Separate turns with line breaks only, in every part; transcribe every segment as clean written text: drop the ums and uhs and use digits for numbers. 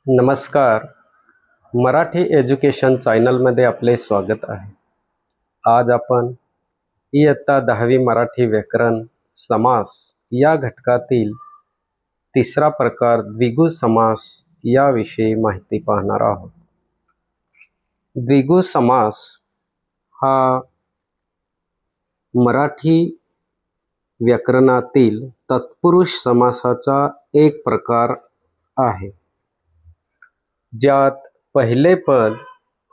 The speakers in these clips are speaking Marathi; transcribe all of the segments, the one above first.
नमस्कार. मराठी एज्युकेशन चॅनलमध्ये आपले स्वागत आहे. आज आपण इयत्ता 10वी मराठी व्याकरण समास या घटकातील तिसरा प्रकार द्विगु समास याविषयी माहिती पाहणार आहोत. द्विगु समास हा मराठी व्याकरणातील तत्पुरुष समासाचा एक प्रकार आहे, ज्यात पहिले पद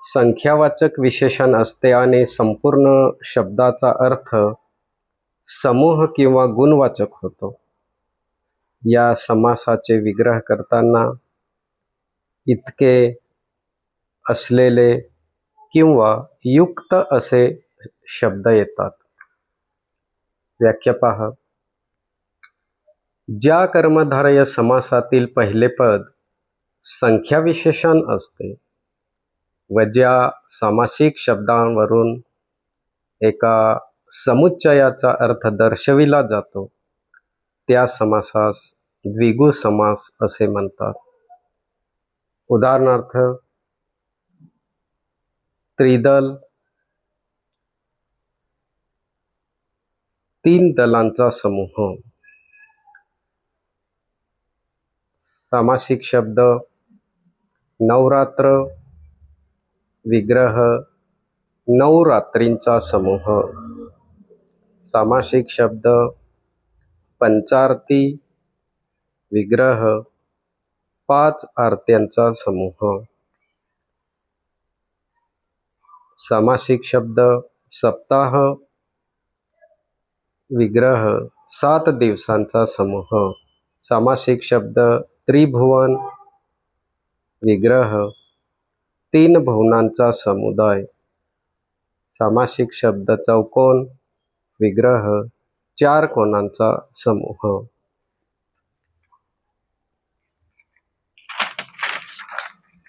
संख्यावाचक विशेषण असते आणि संपूर्ण शब्दाचा अर्थ समूह किंवा गुणवाचक होतो. या समासाचे विग्रह करताना इतके, असलेले किंवा युक्त असे शब्द येतात. व्याख्या पहा. ज्या कर्मधारय समासातील पहिले पद संख्याविशेषण असते व ज्या सामासिक शब्दांवरून एका समुच्चयाचा अर्थ दर्शविला जातो त्या समासास द्विगु समास असे म्हणतात. उदाहरणार्थ, त्रिदल, तीन दलांचा समूह. सामासिक शब्द नवरात्र, विग्रह, नवरात्रींचा समूह. सामासिक शब्द पंचारती, विग्रह, 5 आरत्यांचा समूह. सामासिक शब्द सप्ताह, विग्रह, 7 दिवसांचा समूह. सामासिक शब्द त्रिभुवन, विग्रह, 3 भुवनांचा समुदाय. सामासिक शब्द चौकोन, विग्रह, 4 कोणांचा समूह.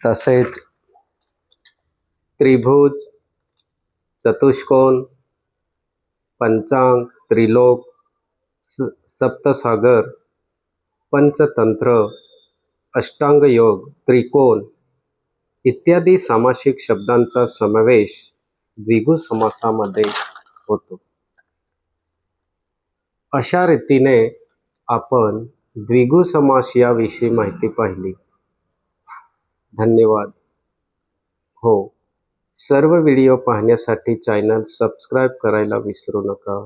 तसेच त्रिभुज, चतुष्कोण, पंचांग, त्रिलोक, सप्तसागर, पंचतंत्र, अष्टांगयोग, त्रिकोण इत्यादी सामासिक शब्दांचा समावेश द्विगु समासामध्ये होतो. अशा रीतीने आपण द्विगु समास याविषयी माहिती पाहिली. धन्यवाद. हो, सर्व व्हिडिओ पाहण्यासाठी चॅनल सबस्क्राईब करायला विसरू नका.